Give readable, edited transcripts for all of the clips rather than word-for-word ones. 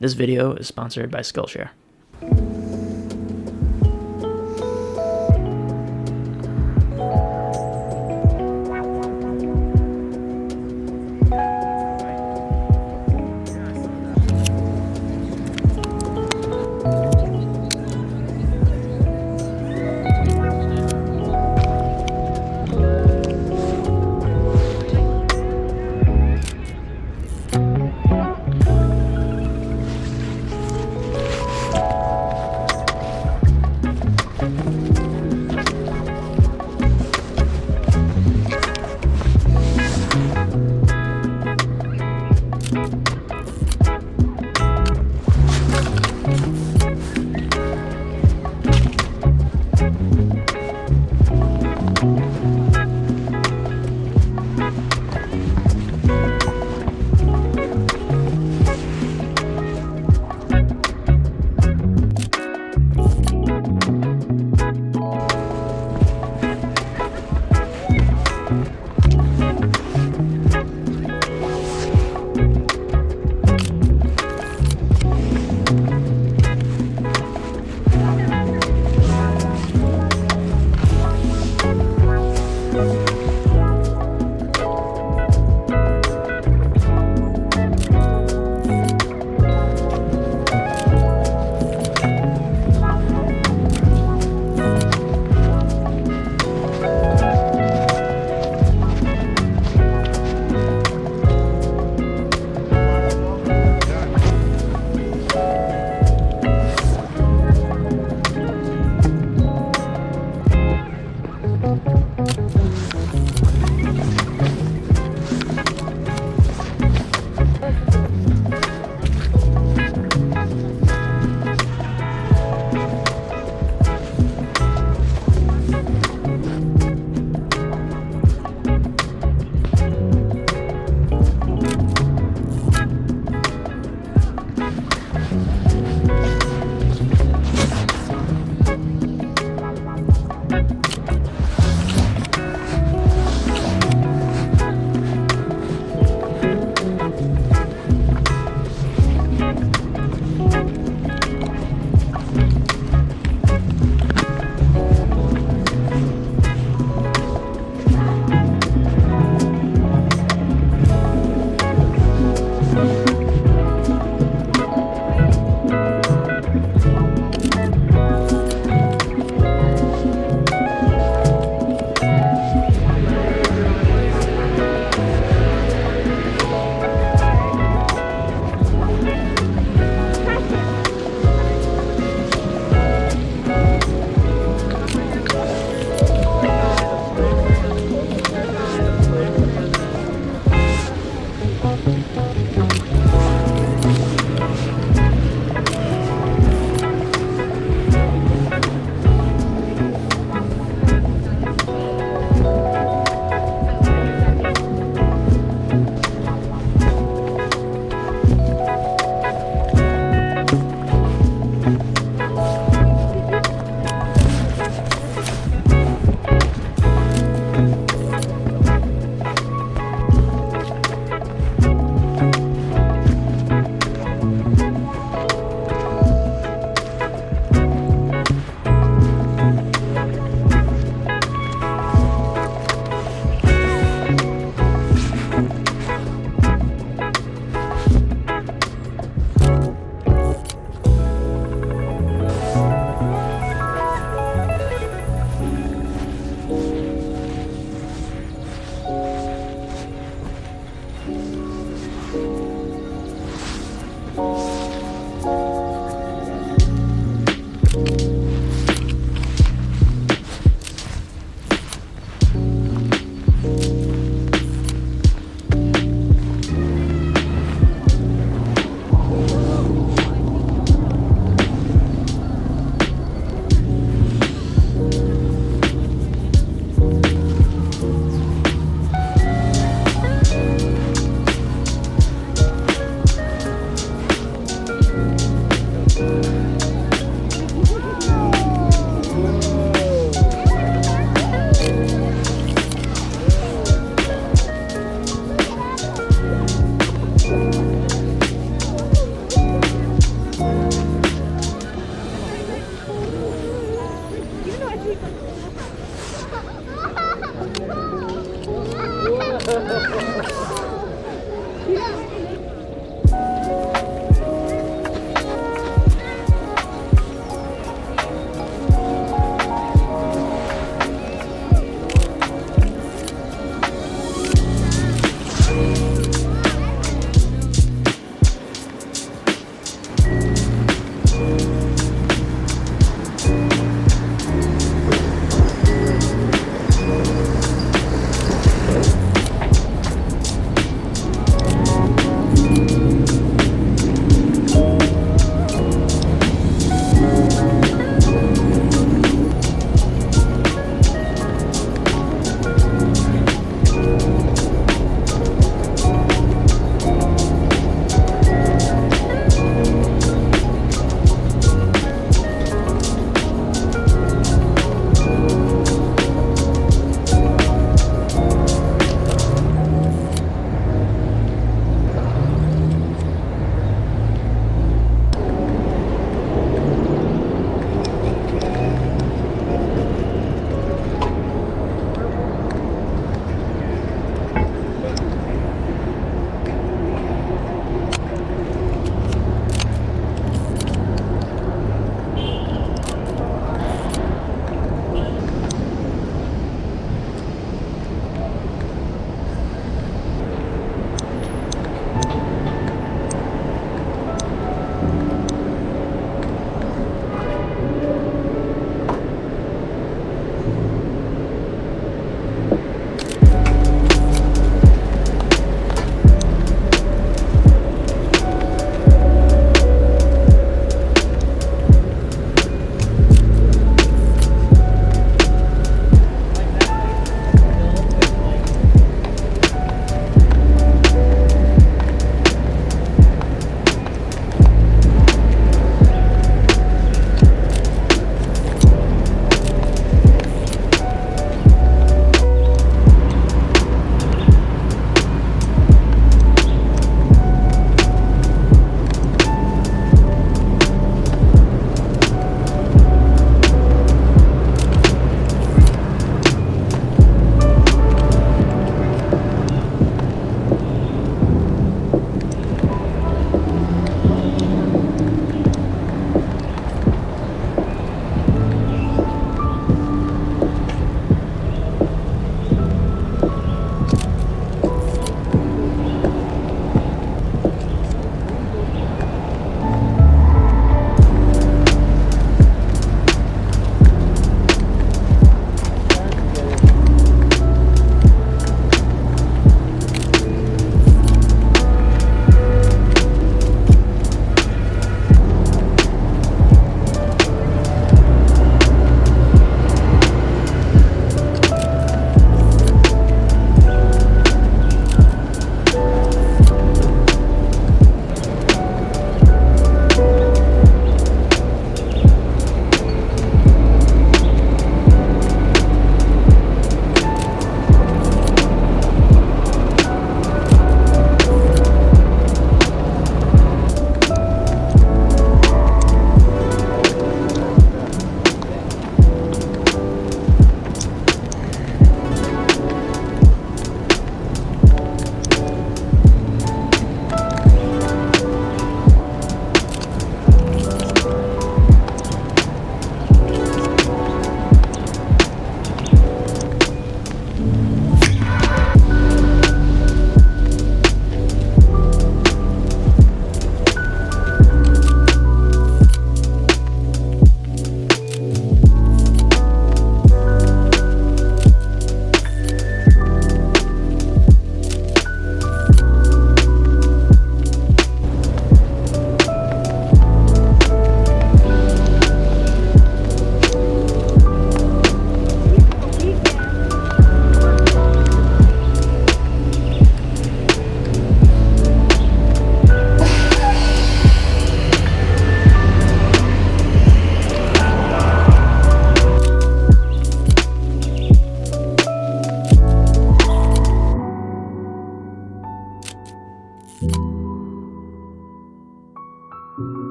This video is sponsored by Skillshare.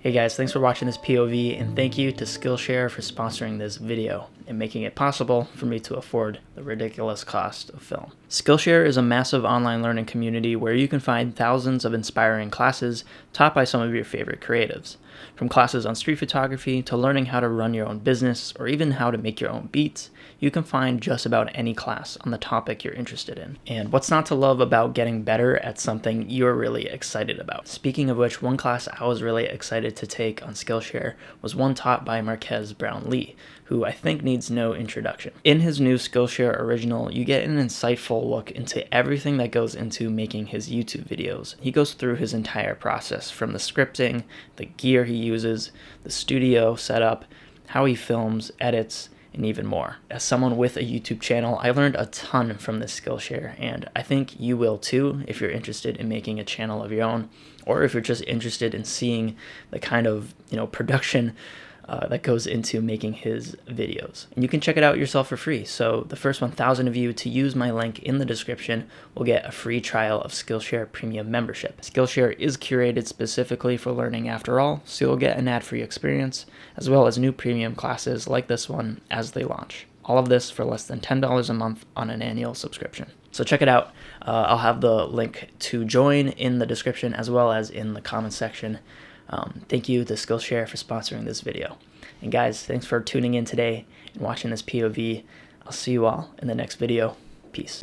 Hey guys, thanks for watching this POV, and thank you to Skillshare for sponsoring this video and making it possible for me to afford the ridiculous cost of film. Skillshare is a massive online learning community where you can find thousands of inspiring classes taught by some of your favorite creatives. From classes on street photography to learning how to run your own business or even how to make your own beats, you can find just about any class on the topic you're interested in. And what's not to love about getting better at something you're really excited about? Speaking of which, one class I was really excited to take on Skillshare was one taught by Marques Brownlee, who I think needs no introduction. In his new Skillshare original, you get an insightful look into everything that goes into making his YouTube videos. He goes through his entire process, from the scripting, the gear he uses, the studio setup, how he films, edits, and even more. As someone with a YouTube channel, I learned a ton from this Skillshare, and I think you will too if you're interested in making a channel of your own, or if you're just interested in seeing the kind of production that goes into making his videos. And you can check it out yourself for free. So the first 1,000 of you to use my link in the description will get a free trial of Skillshare Premium membership. Skillshare is curated specifically for learning after all, so you'll get an ad-free experience, as well as new premium classes like this one as they launch. All of this for less than $10 a month on an annual subscription. So check it out. I'll have the link to join in the description as well as in the comment section. Thank you to Skillshare for sponsoring this video. And guys, thanks for tuning in today and watching this POV. I'll see you all in the next video. Peace.